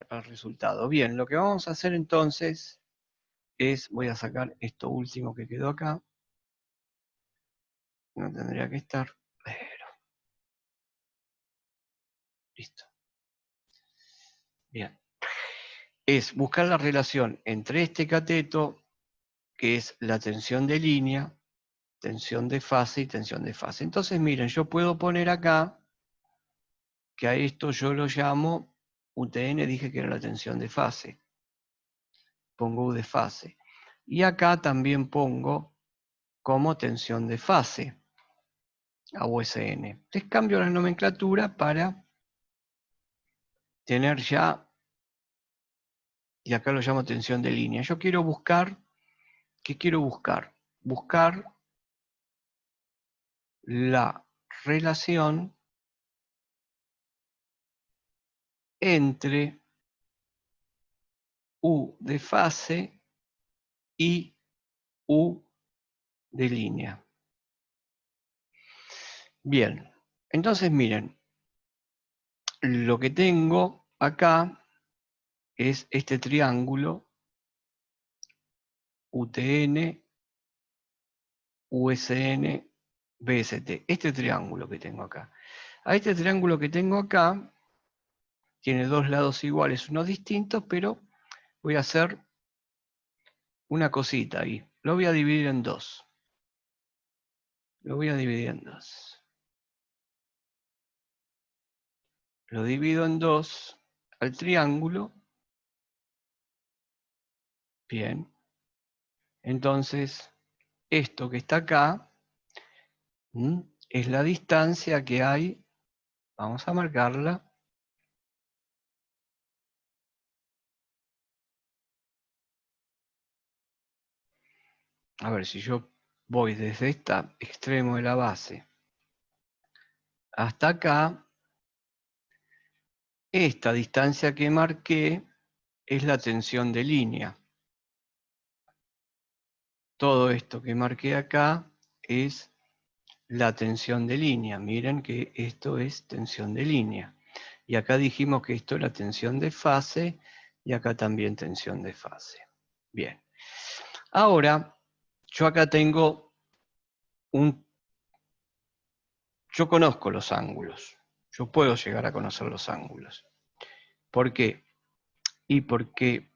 al resultado. Bien, lo que vamos a hacer entonces es, voy a sacar esto último que quedó acá. No tendría que estar, pero listo. Bien. Es buscar la relación entre este cateto, que es la tensión de línea, tensión de fase y tensión de fase. Entonces, miren, yo puedo poner acá que a esto yo lo llamo UTN, dije que era la tensión de fase. Pongo U de fase. Y acá también pongo como tensión de fase a USN. Les cambio la nomenclatura para tener ya, y acá lo llamo tensión de línea. Yo quiero buscar, ¿qué quiero buscar? Buscar la relación entre U de fase y U de línea. Bien, entonces miren, lo que tengo acá es este triángulo UTN, USN, BST. Este triángulo que tengo acá. A este triángulo que tengo acá tiene dos lados iguales, unos distintos, pero voy a hacer una cosita ahí. Lo voy a dividir en dos. Lo voy a dividir en dos. Lo divido en dos al triángulo. Bien. Entonces, esto que está acá es la distancia que hay. Vamos a marcarla. A ver, si yo voy desde este extremo de la base hasta acá, esta distancia que marqué es la tensión de línea. Todo esto que marqué acá es la tensión de línea. Miren que esto es tensión de línea. Y acá dijimos que esto es la tensión de fase y acá también tensión de fase. Bien. Ahora, yo acá tengo yo conozco los ángulos. Yo puedo llegar a conocer los ángulos. ¿Por qué? Y porque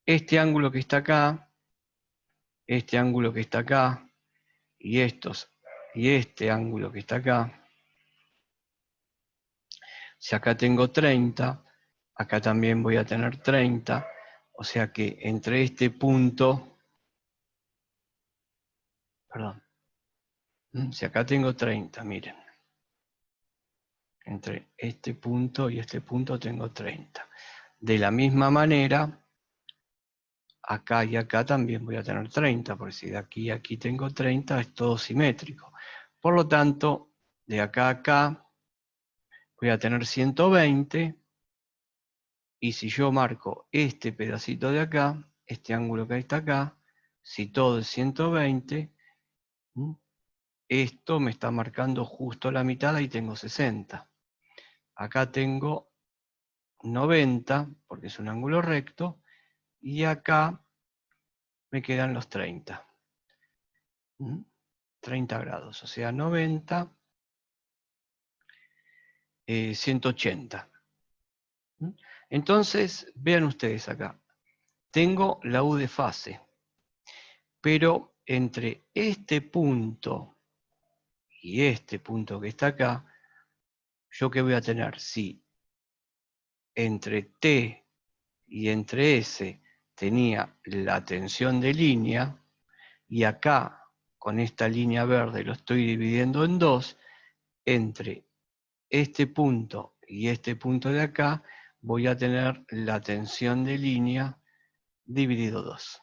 este ángulo que está acá, este ángulo que está acá, y este ángulo que está acá, si acá tengo 30, acá también voy a tener 30, o sea que entre este punto, perdón, si acá tengo 30, miren, entre este punto y este punto tengo 30. De la misma manera, acá y acá también voy a tener 30, porque si de aquí a aquí tengo 30, es todo simétrico. Por lo tanto, de acá a acá voy a tener 120, y si yo marco este pedacito de acá, este ángulo que está acá, si todo es 120, esto me está marcando justo la mitad, ahí tengo 60. Acá tengo 90, porque es un ángulo recto, y acá me quedan los 30. 30 grados, o sea, 90, 180. Entonces, vean ustedes acá, tengo la U de fase, pero entre este punto y este punto que está acá, ¿yo qué voy a tener? Si entre T y entre S tenía la tensión de línea, y acá, con esta línea verde, lo estoy dividiendo en dos, entre este punto y este punto de acá, voy a tener la tensión de línea dividido 2.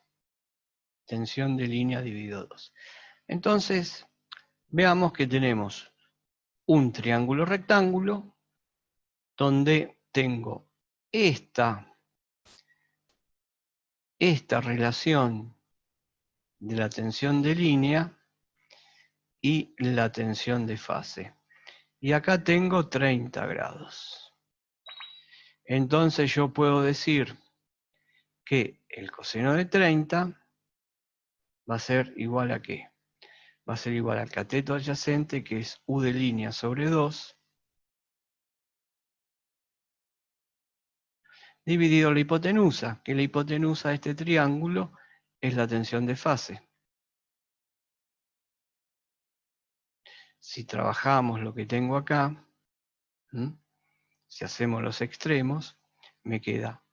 Tensión de línea dividido 2. Entonces, veamos que tenemos un triángulo rectángulo donde tengo esta relación de la tensión de línea y la tensión de fase. Y acá tengo 30 grados. Entonces yo puedo decir que el coseno de 30 va a ser igual a ¿qué? Va a ser igual al cateto adyacente, que es u de línea sobre 2, dividido la hipotenusa, que la hipotenusa de este triángulo es la tensión de fase. Si trabajamos lo que tengo acá, si hacemos los extremos, me queda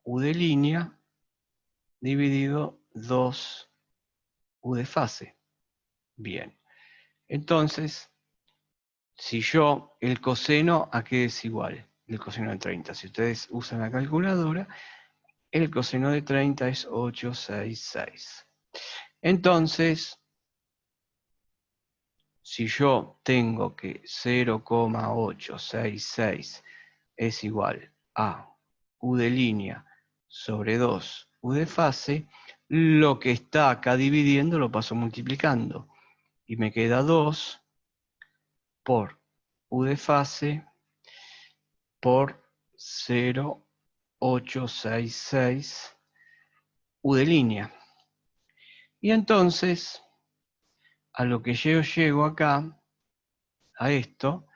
u de línea dividido 2 u de fase. Bien, entonces, si yo el coseno, ¿a qué es igual? El coseno de 30. Si ustedes usan la calculadora, el coseno de 30 es 866. Entonces, si yo tengo que 0,866 es igual a u de línea sobre 2 u de fase, lo que está acá dividiendo lo paso multiplicando. Y me queda 2 por u de fase por 0,866 u de línea. Y entonces, a lo que yo llego acá, a esto,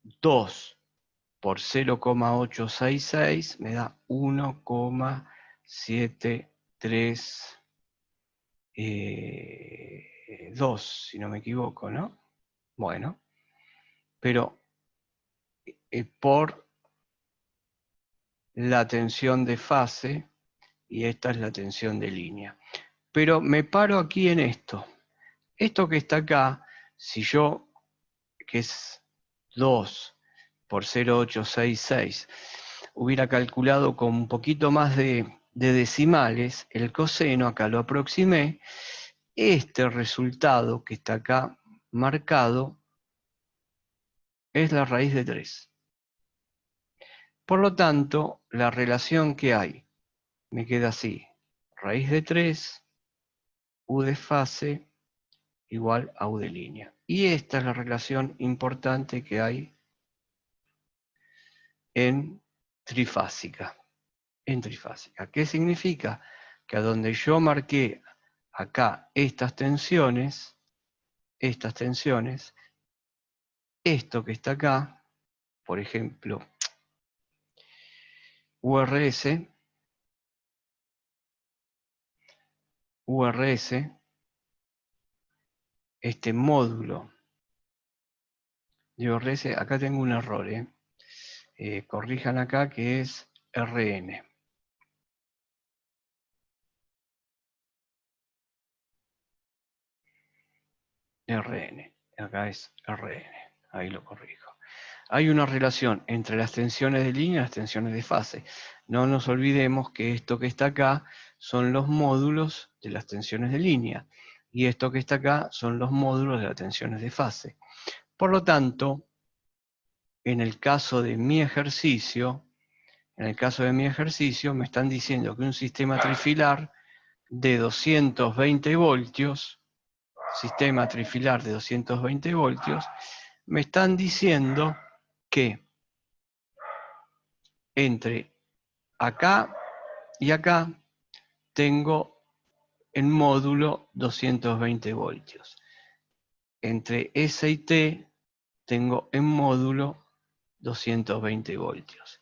2 por 0,866 me da 1,732, si no me equivoco, ¿no? Bueno, pero por la tensión de fase, y esta es la tensión de línea. Pero me paro aquí en esto. Esto que está acá, si yo, que es 2 por 0,866, hubiera calculado con un poquito más de decimales, el coseno, acá lo aproximé, este resultado que está acá marcado es la raíz de 3. Por lo tanto, la relación que hay me queda así: raíz de 3, u de fase, igual a u de línea. Y esta es la relación importante que hay en trifásica. ¿Qué significa? Que a donde yo marqué acá estas tensiones, esto que está acá, por ejemplo, URS, este módulo de URS, acá tengo un error, corrijan acá que es RN. Acá es RN, ahí lo corrijo. Hay una relación entre las tensiones de línea y las tensiones de fase. No nos olvidemos que esto que está acá son los módulos de las tensiones de línea, y esto que está acá son los módulos de las tensiones de fase. Por lo tanto, en el caso de mi ejercicio, me están diciendo que un sistema trifilar de 220 voltios, me están diciendo que entre acá y acá tengo en módulo 220 voltios. Entre S y T tengo en módulo 220 voltios.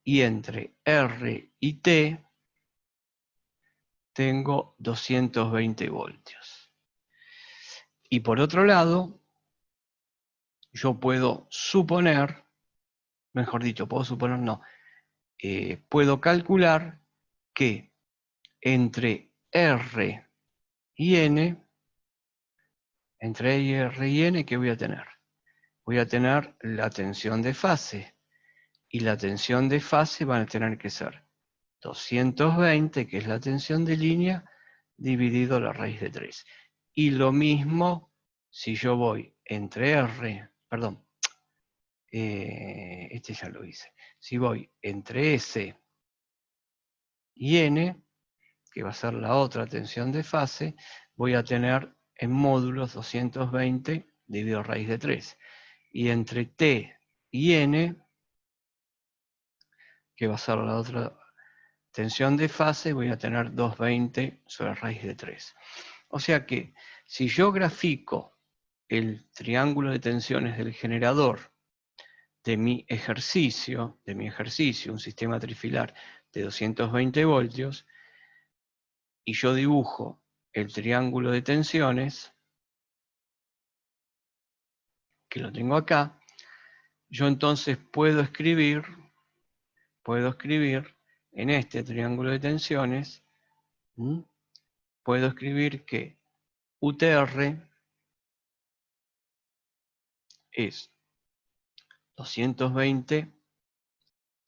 Y entre R y T tengo 220 voltios. Y por otro lado, yo puedo suponer, mejor dicho, puedo calcular que entre R y N, ¿qué voy a tener? Voy a tener la tensión de fase, y la tensión de fase van a tener que ser 220, que es la tensión de línea, dividido la raíz de 3. Y lo mismo si yo voy entre este ya lo hice. Si voy entre S y N, que va a ser la otra tensión de fase, voy a tener en módulos 220 dividido raíz de 3. Y entre T y N que va a ser la otra tensión de fase, voy a tener 220 sobre raíz de 3. O sea que si yo grafico el triángulo de tensiones del generador de mi ejercicio, un sistema trifilar de 220 voltios, y yo dibujo el triángulo de tensiones, que lo tengo acá, yo entonces puedo escribir en este triángulo de tensiones, puedo escribir que UTR es 220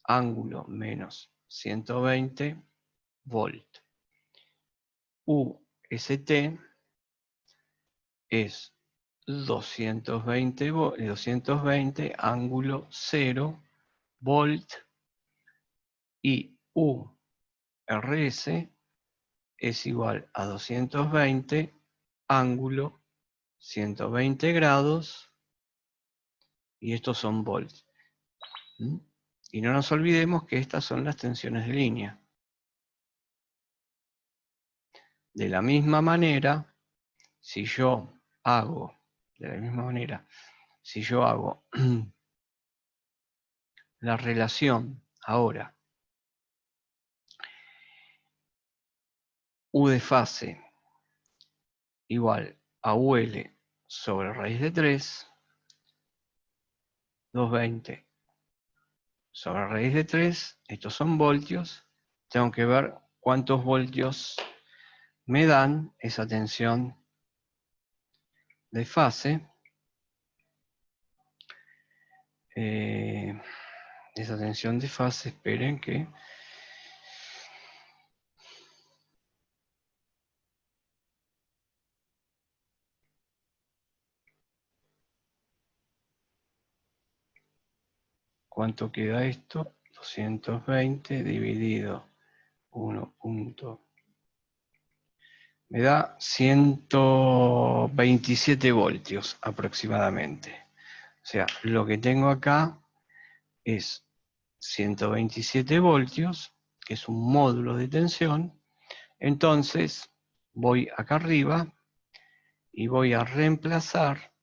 ángulo menos 120 volt. UST es 220 ángulo 0 volt y URS es igual a 220 ángulo 120 grados y estos son volts. Y no nos olvidemos que estas son las tensiones de línea. De la misma manera, si yo hago la relación ahora U de fase igual a UL sobre raíz de 3, 220 sobre raíz de 3, estos son voltios, tengo que ver cuántos voltios me dan esa tensión de fase. Esa tensión de fase, esperen que... ¿Cuánto queda esto? 220 dividido 1. Me da 127 voltios aproximadamente. O sea, lo que tengo acá es 127 voltios, que es un módulo de tensión. Entonces, voy acá arriba y voy a reemplazar,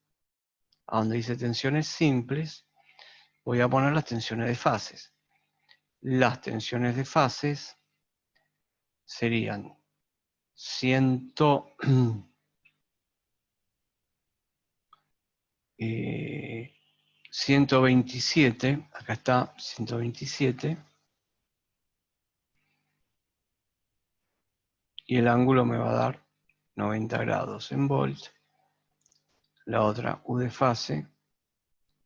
a donde dice tensiones simples, voy a poner las tensiones de fases. Las tensiones de fases serían 127, acá está 127, y el ángulo me va a dar 90 grados en volt. La otra U de fase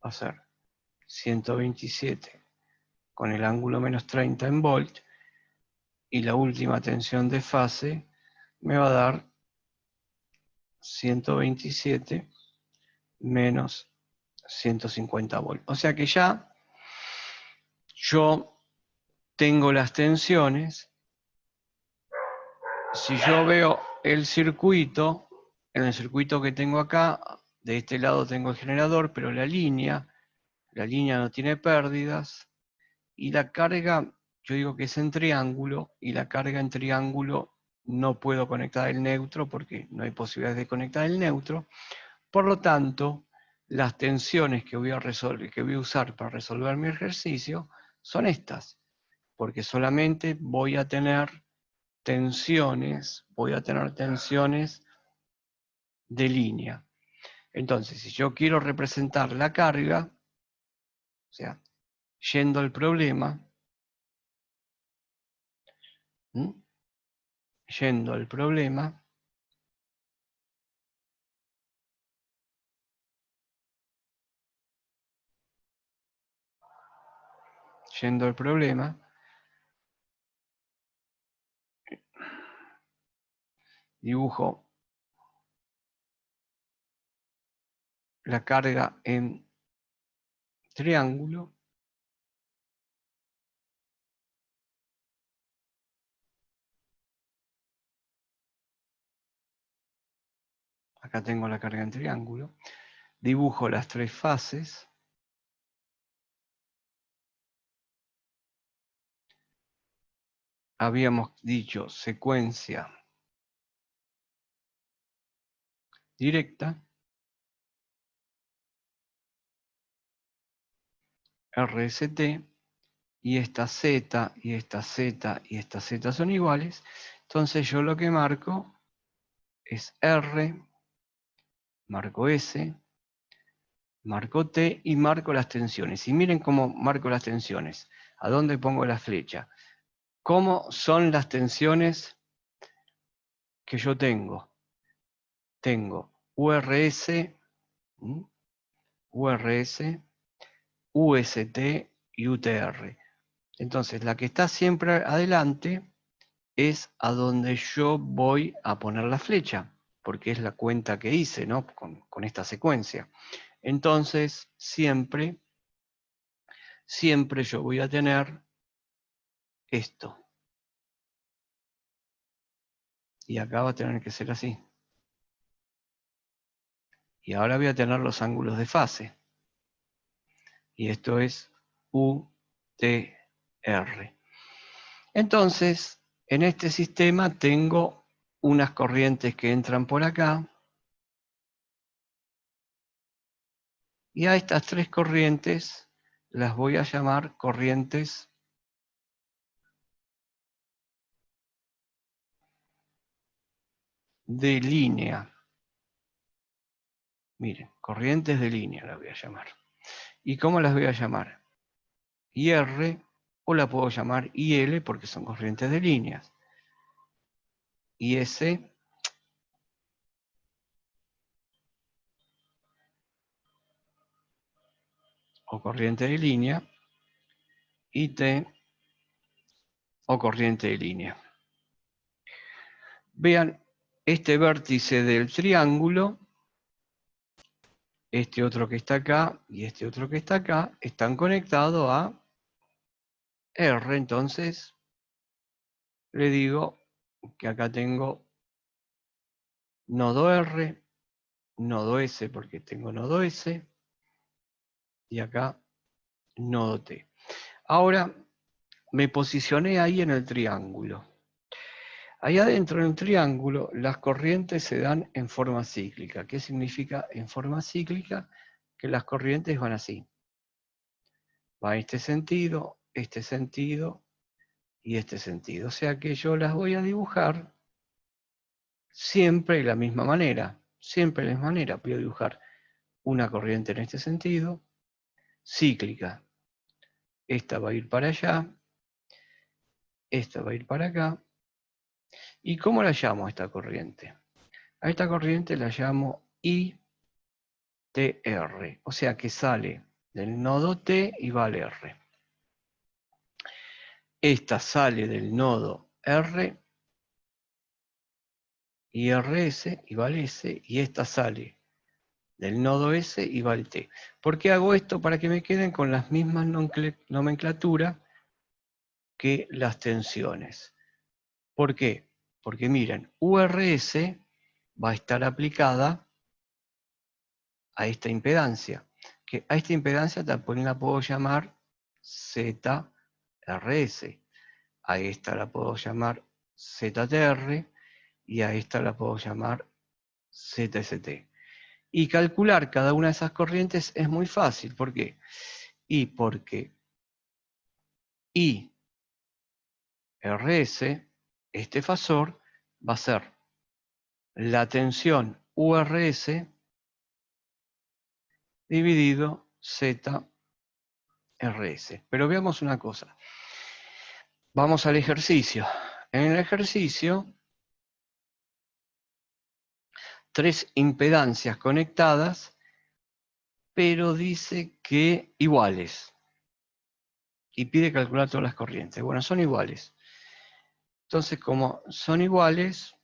va a ser 127 con el ángulo menos 30 en volt, y la última tensión de fase me va a dar 127 menos 150 volt. O sea que ya yo tengo las tensiones. Si yo veo el circuito, en el circuito que tengo acá, de este lado tengo el generador, pero la línea no tiene pérdidas, y la carga, yo digo que es en triángulo, y la carga en triángulo no puedo conectar el neutro porque no hay posibilidad de conectar el neutro. Por lo tanto, las tensiones que voy a usar para resolver mi ejercicio son estas, porque solamente voy a tener tensiones de línea. Entonces, si yo quiero representar la carga, o sea, yendo al problema, yendo al problema, dibujo la carga en triángulo. Acá tengo la carga en triángulo. Dibujo las tres fases. habíamos dicho secuencia directa, RST, y esta Z, y esta Z, y esta Z son iguales, entonces yo lo que marco es R, marco S, marco T y marco las tensiones. Y miren cómo marco las tensiones. ¿A dónde pongo la flecha? ¿Cómo son las tensiones que yo tengo? Tengo URS, URS, UST y UTR. Entonces, la que está siempre adelante es a donde yo voy a poner la flecha, porque es la cuenta que hice, ¿no? Con esta secuencia. Entonces, siempre yo voy a tener esto. Y acá va a tener que ser así. Y ahora voy a tener los ángulos de fase. Y esto es UTR. Entonces, en este sistema tengo unas corrientes que entran por acá. Y a estas tres corrientes las voy a llamar corrientes de línea. Miren, corrientes de línea las voy a llamar. ¿Y cómo las voy a llamar? IR, o la puedo llamar IL porque son corrientes de líneas. IS, o corriente de línea. IT, o corriente de línea. Vean, este vértice del triángulo, este otro que está acá y este otro que está acá, están conectados a R. Entonces, le digo que acá tengo nodo R, nodo S, porque tengo nodo S, y acá nodo T. Ahora, me posicioné ahí en el triángulo. Ahí adentro en el triángulo, las corrientes se dan en forma cíclica. ¿Qué significa en forma cíclica? Que las corrientes van así. Va en este sentido y este sentido. O sea que yo las voy a dibujar siempre de la misma manera. Siempre de la misma manera. Voy a dibujar una corriente en este sentido, cíclica. Esta va a ir para allá, esta va a ir para acá. ¿Y cómo la llamo a esta corriente? A esta corriente la llamo ITR, o sea que sale del nodo T y va al R. Esta sale del nodo R y RS y va al S, y esta sale del nodo S y va al T. ¿Por qué hago esto? Para que me queden con las mismas nomenclaturas que las tensiones. ¿Por qué? Porque miren, URS va a estar aplicada a esta impedancia, que a esta impedancia también la puedo llamar ZRS, a esta la puedo llamar ZTR y a esta la puedo llamar ZST. Y calcular cada una de esas corrientes es muy fácil. ¿Por qué? Y porque IRS, este fasor, va a ser la tensión URS dividido ZRS. Pero veamos una cosa. Vamos al ejercicio. En el ejercicio, tres impedancias conectadas, pero dice que iguales. Y pide calcular todas las corrientes. Bueno, son iguales. Entonces, como son iguales,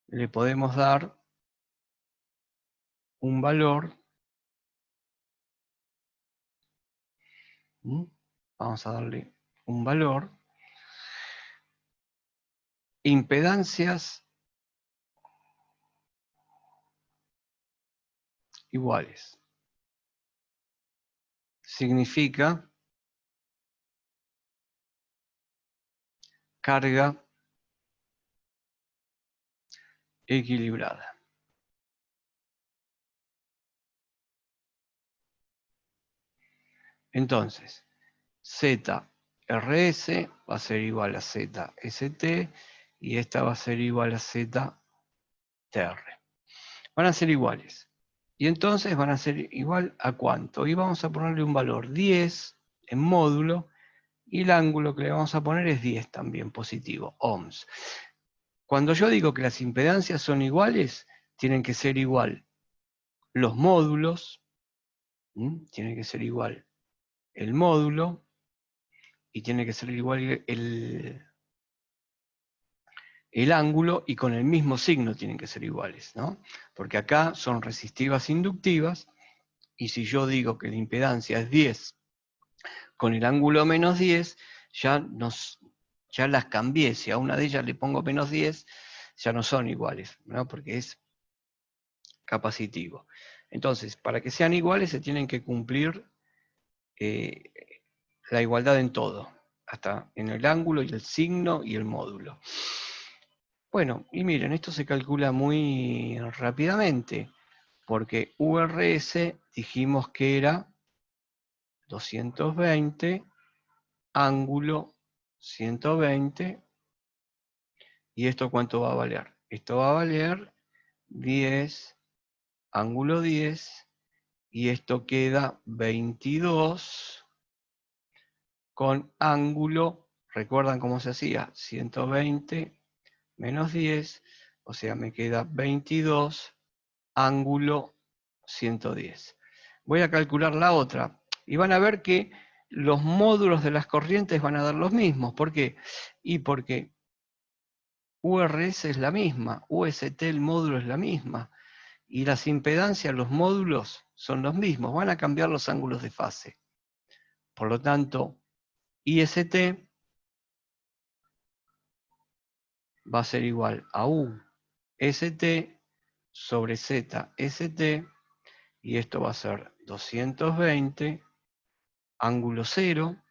le podemos dar un valor. Vamos a darle un valor. Impedancias iguales. Significa carga equilibrada. Entonces, ZRS va a ser igual a ZST y esta va a ser igual a ZTR. Van a ser iguales. Y entonces van a ser igual a ¿cuánto? Y vamos a ponerle un valor 10 en módulo y el ángulo que le vamos a poner es 10 también, positivo, ohms. Cuando yo digo que las impedancias son iguales, tienen que ser igual los módulos, tiene que ser igual el módulo y tiene que ser igual el ángulo y con el mismo signo tienen que ser iguales, ¿no? Porque acá son resistivas inductivas y si yo digo que la impedancia es 10 con el ángulo menos 10, ya las cambié. Si a una de ellas le pongo menos 10, ya no son iguales, ¿no? Porque es capacitivo. Entonces, para que sean iguales se tienen que cumplir la igualdad en todo, hasta en el ángulo y el signo y el módulo. Bueno, y miren, esto se calcula muy rápidamente, porque URS dijimos que era 220, ángulo 120, ¿y esto cuánto va a valer? Esto va a valer 10, ángulo 10, y esto queda 22 con ángulo, ¿recuerdan cómo se hacía? 120 menos 10, o sea, me queda 22, ángulo 110. Voy a calcular la otra, y van a ver que los módulos de las corrientes van a dar los mismos. ¿Por qué? Y porque URS es la misma, UST el módulo es la misma, y las impedancias, los módulos son los mismos, van a cambiar los ángulos de fase. Por lo tanto, IST va a ser igual a UST sobre ZST, y esto va a ser 220, ángulo 0,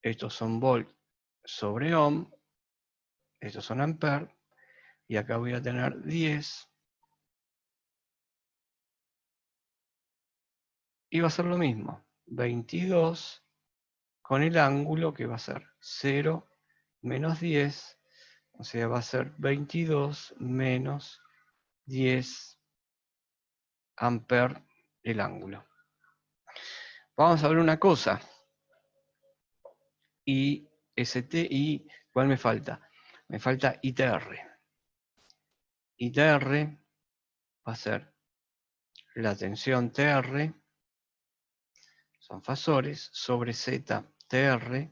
estos son volt sobre ohm, estos son amper, y acá voy a tener 10, y va a ser lo mismo, 22 con el ángulo que va a ser 0 menos 10, o sea, va a ser 22 menos 10 amper el ángulo. Vamos a ver una cosa. Y ¿cuál me falta? Me falta ITR. ITR va a ser la tensión TR, son fasores, sobre ZTR,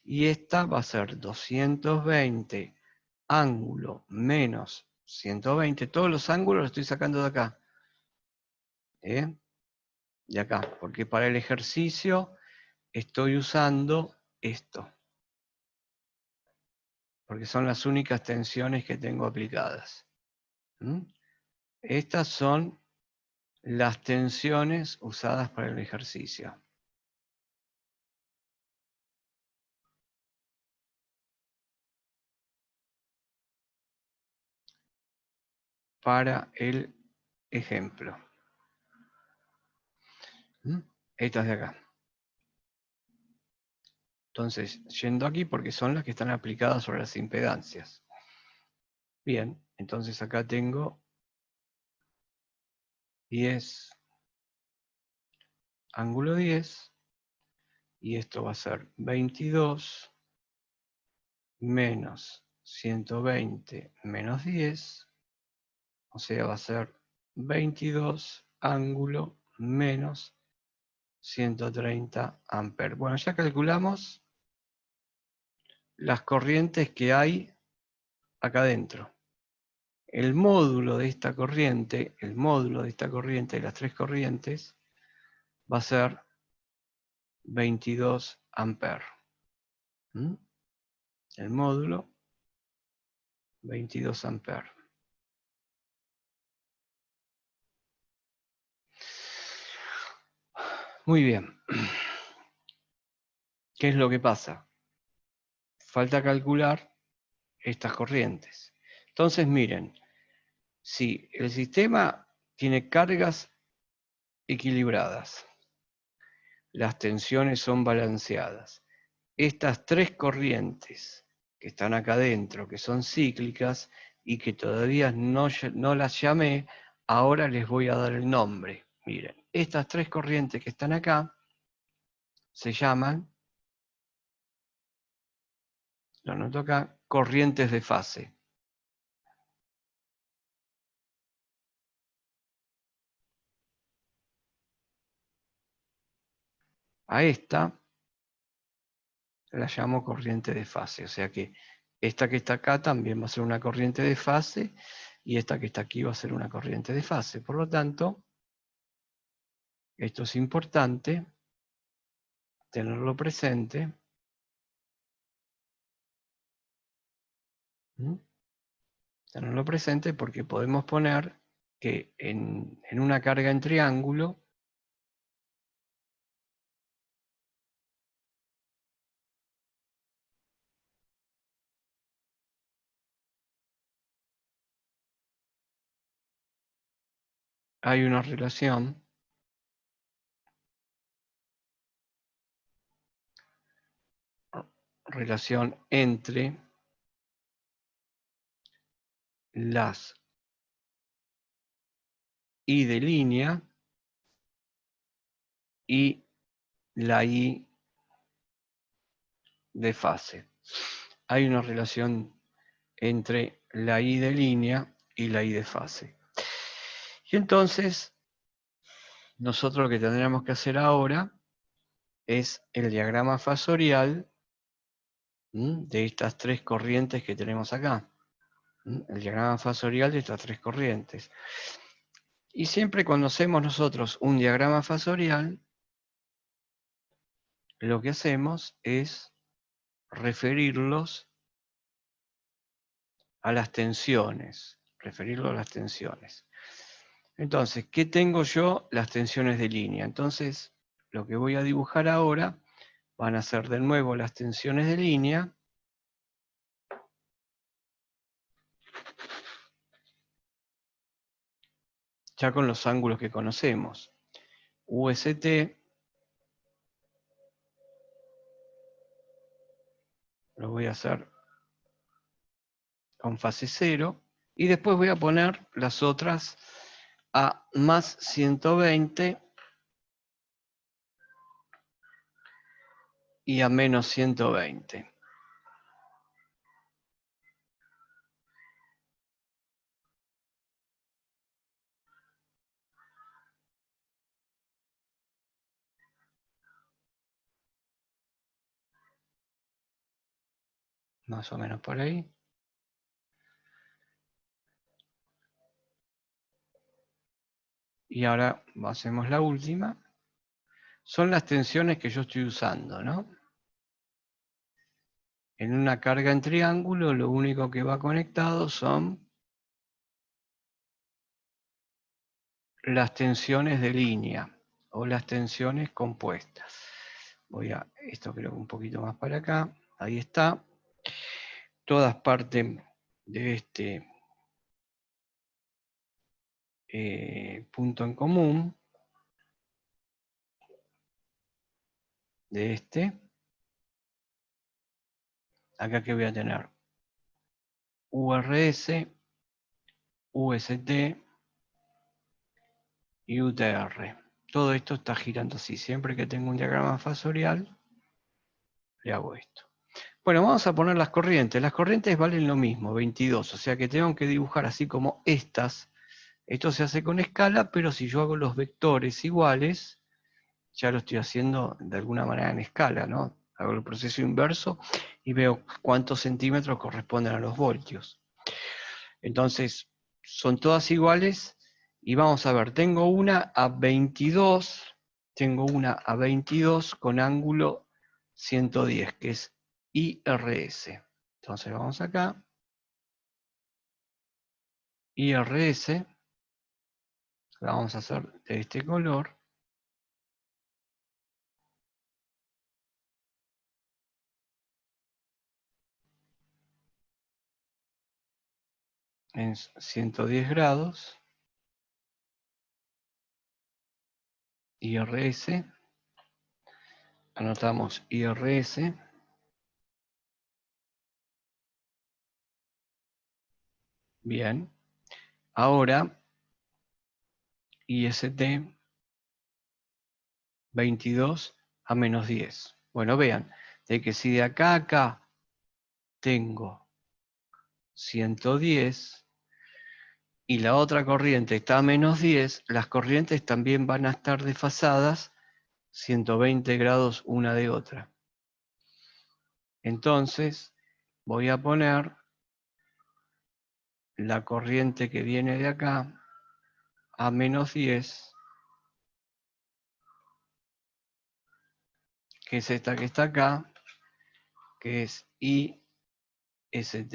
y esta va a ser 220 ángulo menos 120. Todos los ángulos los estoy sacando de acá. De acá, porque para el ejercicio estoy usando esto, porque son las únicas tensiones que tengo aplicadas. Estas son las tensiones usadas para el ejercicio. Para el ejemplo. Estas de acá. Entonces, yendo aquí porque son las que están aplicadas sobre las impedancias. Bien, entonces acá tengo 10, ángulo 10, y esto va a ser 22 menos 120 menos 10, o sea, va a ser 22 ángulo menos 130 amperes. Bueno, ya calculamos las corrientes que hay acá adentro. El módulo de esta corriente, de las tres corrientes, va a ser 22 amperes. El módulo, 22 amperes. Muy bien. ¿Qué es lo que pasa? falta calcular estas corrientes. Entonces, miren, si el sistema tiene cargas equilibradas, las tensiones son balanceadas, estas tres corrientes que están acá adentro, que son cíclicas y que todavía no las llamé, ahora les voy a dar el nombre. Miren, estas tres corrientes que están acá se llaman, lo anoto acá, corrientes de fase. A esta la llamo corriente de fase, o sea que esta que está acá también va a ser una corriente de fase y esta que está aquí va a ser una corriente de fase. Por lo tanto, esto es importante tenerlo presente. Tenerlo presente porque podemos poner que en una carga en triángulo hay una relación entre las I de línea y la I de fase. Hay una relación entre la I de línea y la I de fase. Y entonces, nosotros lo que tendríamos que hacer ahora es el diagrama fasorial de estas tres corrientes que tenemos acá. El diagrama fasorial de estas tres corrientes. Y siempre cuando hacemos nosotros un diagrama fasorial, lo que hacemos es referirlos a las tensiones. Referirlo a las tensiones. Entonces, ¿qué tengo yo? Las tensiones de línea. Entonces, lo que voy a dibujar ahora van a ser de nuevo las tensiones de línea. Ya con los ángulos que conocemos. UST lo voy a hacer con fase 0. Y después voy a poner las otras a más 120 y a menos 120. Más o menos por ahí. Y ahora hacemos la última. Son las tensiones que yo estoy usando, ¿no? En una carga en triángulo, lo único que va conectado son las tensiones de línea o las tensiones compuestas. Voy a, esto creo que un poquito más para acá. Ahí está. Todas parten de este punto en común. De este. Acá que voy a tener URS, UST y UTR. Todo esto está girando así. Siempre que tengo un diagrama fasorial, le hago esto. Bueno, vamos a poner las corrientes. Las corrientes valen lo mismo, 22. O sea que tengo que dibujar así como estas. Esto se hace con escala, pero si yo hago los vectores iguales, ya lo estoy haciendo de alguna manera en escala, ¿no? Hago el proceso inverso y veo cuántos centímetros corresponden a los voltios. Entonces, son todas iguales y vamos a ver, tengo una a 22 con ángulo 110, que es IRS. Entonces vamos acá, IRS, la vamos a hacer de este color. en 110 grados, IRS, anotamos IRS, bien, ahora IST 22 a menos 10. Bueno, vean, de que si de acá a acá tengo 110 y la otra corriente está a menos 10, las corrientes también van a estar desfasadas 120 grados una de otra. Entonces, voy a poner la corriente que viene de acá a menos 10, que es esta que está acá, que es IST.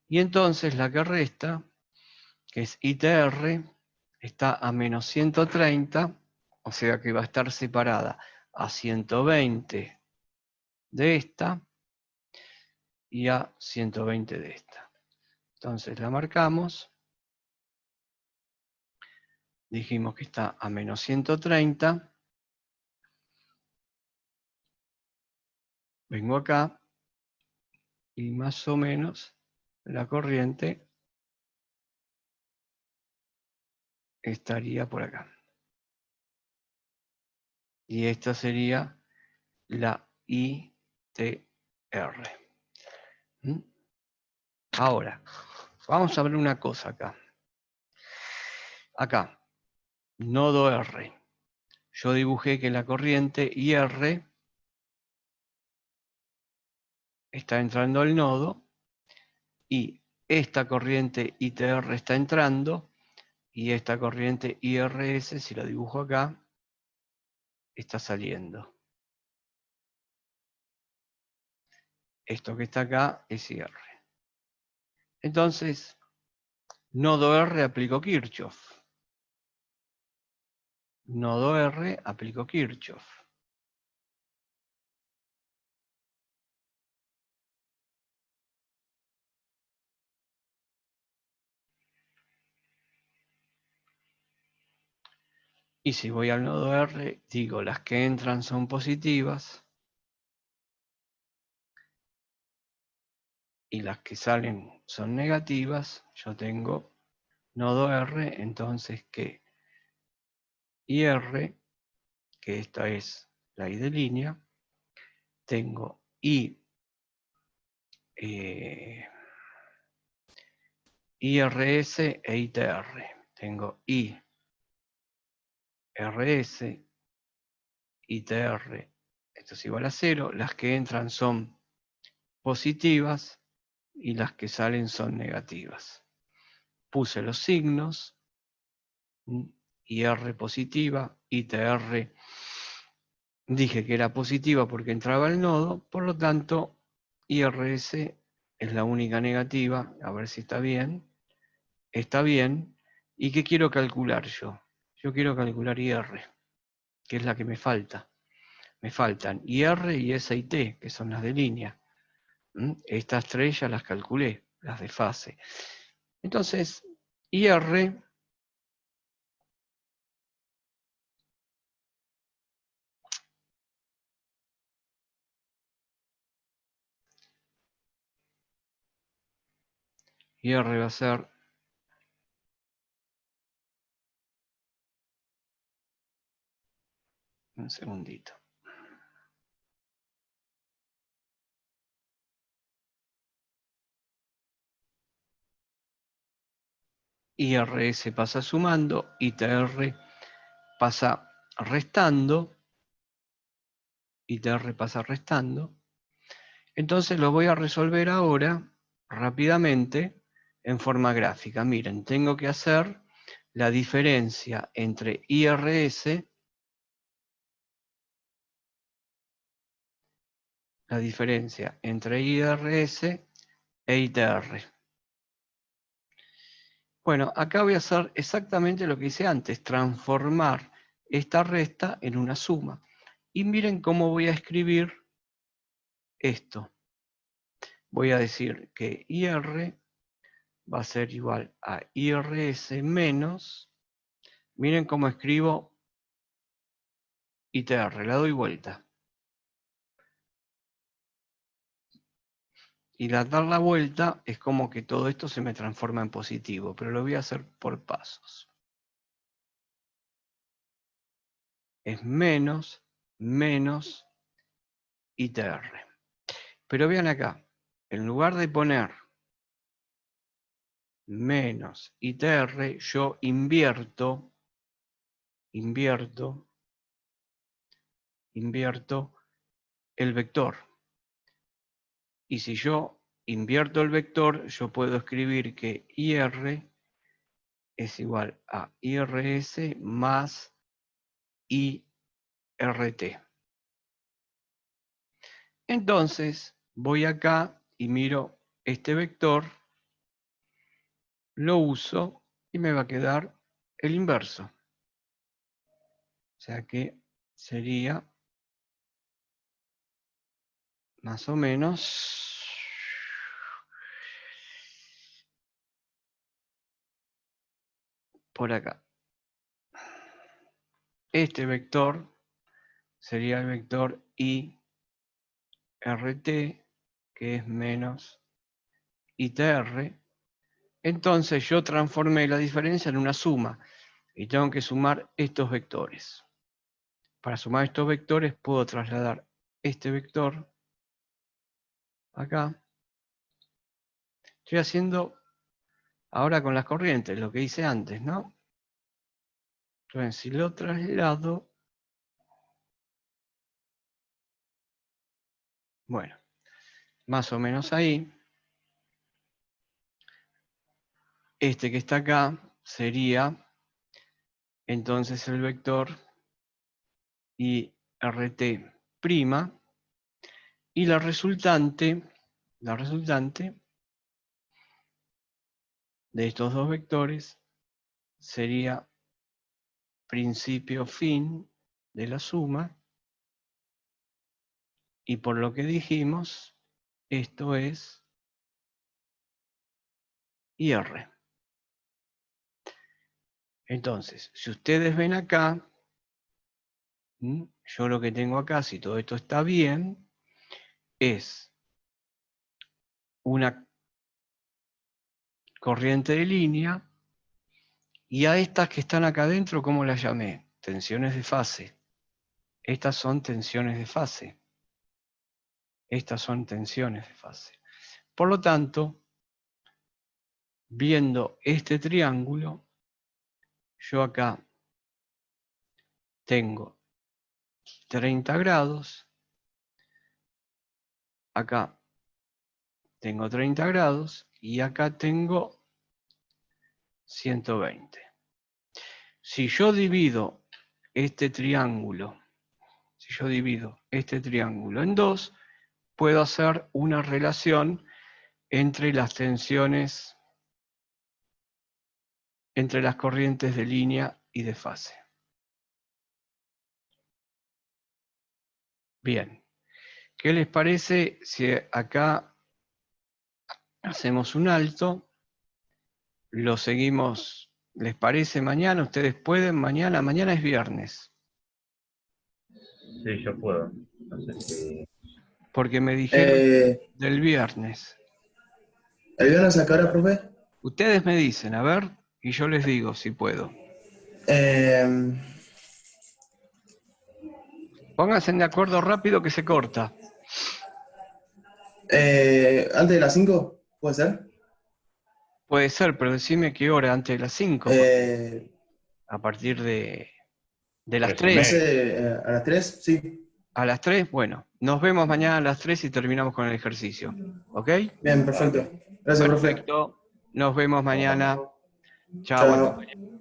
Y entonces la que resta, que es ITR, está a menos 130, o sea que va a estar separada a 120 de esta y a 120 de esta. Entonces la marcamos. Dijimos que está a menos 130. Vengo acá y más o menos la corriente estaría por acá. Y esta sería la ITR. ¿Mm? Ahora, vamos a ver una cosa acá. Acá, nodo R. Yo dibujé que la corriente IR está entrando al nodo y esta corriente ITR está entrando y esta corriente IRS, si la dibujo acá, está saliendo. Esto que está acá es IR. Entonces, nodo R aplico Kirchhoff. Nodo R aplico Kirchhoff. Y si voy al nodo R, digo las que entran son positivas y las que salen son negativas. Yo tengo nodo R, entonces que IR, que esta es la I de línea, tengo IRS e ITR. Tengo IRS, ITR, esto es igual a 0. Las que entran son positivas y las que salen son negativas. Puse los signos, IR positiva, ITR dije que era positiva porque entraba al nodo, por lo tanto IRS es la única negativa, a ver si está bien. Está bien. ¿Y qué quiero calcular yo? Yo quiero calcular IR, que es la que me falta. Me faltan IR y SIT, que son las de línea. Estas tres ya las calculé, las de fase. Entonces, IR va a ser un segundito. IRS pasa sumando, ITR pasa restando, ITR pasa restando. Entonces lo voy a resolver ahora rápidamente en forma gráfica. Miren, tengo que hacer la diferencia entre IRS, e ITR. Bueno, acá voy a hacer exactamente lo que hice antes, transformar esta resta en una suma. Y miren cómo voy a escribir esto. Voy a decir que IR va a ser igual a IRS menos, miren cómo escribo ITR, la doy vuelta. Y al dar la vuelta es como que todo esto se me transforma en positivo, pero lo voy a hacer por pasos. Es menos ITR. Pero vean acá, en lugar de poner menos ITR, yo invierto el vector. Y si yo invierto el vector, yo puedo escribir que IR es igual a IRS más IRT. Entonces, voy acá y miro este vector, lo uso y me va a quedar el inverso. O sea que sería más o menos por acá. Este vector sería el vector IRT, que es menos ITR. Entonces yo transformé la diferencia en una suma y tengo que sumar estos vectores. Para sumar estos vectores puedo trasladar este vector acá. Estoy haciendo ahora con las corrientes lo que hice antes, ¿no? Entonces si lo traslado, bueno, más o menos ahí. Este que está acá sería entonces el vector IRT' y la resultante de estos dos vectores sería principio-fin de la suma, y por lo que dijimos, esto es IR. Entonces, si ustedes ven acá, yo lo que tengo acá, si todo esto está bien, es una corriente de línea, y a estas que están acá adentro, ¿cómo las llamé? Tensiones de fase. Estas son tensiones de fase. Estas son tensiones de fase. Por lo tanto, viendo este triángulo, yo acá tengo 30 grados, acá tengo 30 grados y acá tengo 120. Si yo divido este triángulo, en dos, puedo hacer una relación entre las tensiones, entre las corrientes de línea y de fase. Bien, ¿qué les parece si acá hacemos un alto? Lo seguimos, ¿les parece mañana? ¿Ustedes pueden mañana? Mañana es viernes. Sí, yo puedo. No sé si... Porque me dijeron del viernes. ¿El viernes a qué hora, profe? Ustedes me dicen, a ver, y yo les digo si puedo. Pónganse de acuerdo rápido que se corta. ¿Antes de las 5? ¿Puede ser? Puede ser, pero decime qué hora antes de las 5, a partir de las 3:30. No 3. sé, ¿a las 3? Sí. A las 3, bueno, nos vemos mañana a las 3 y terminamos con el ejercicio. ¿Ok? Bien, perfecto. Dale. Gracias, profe. Perfecto. Nos vemos Nos vemos. mañana. Chao, hasta mañana.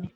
Chao.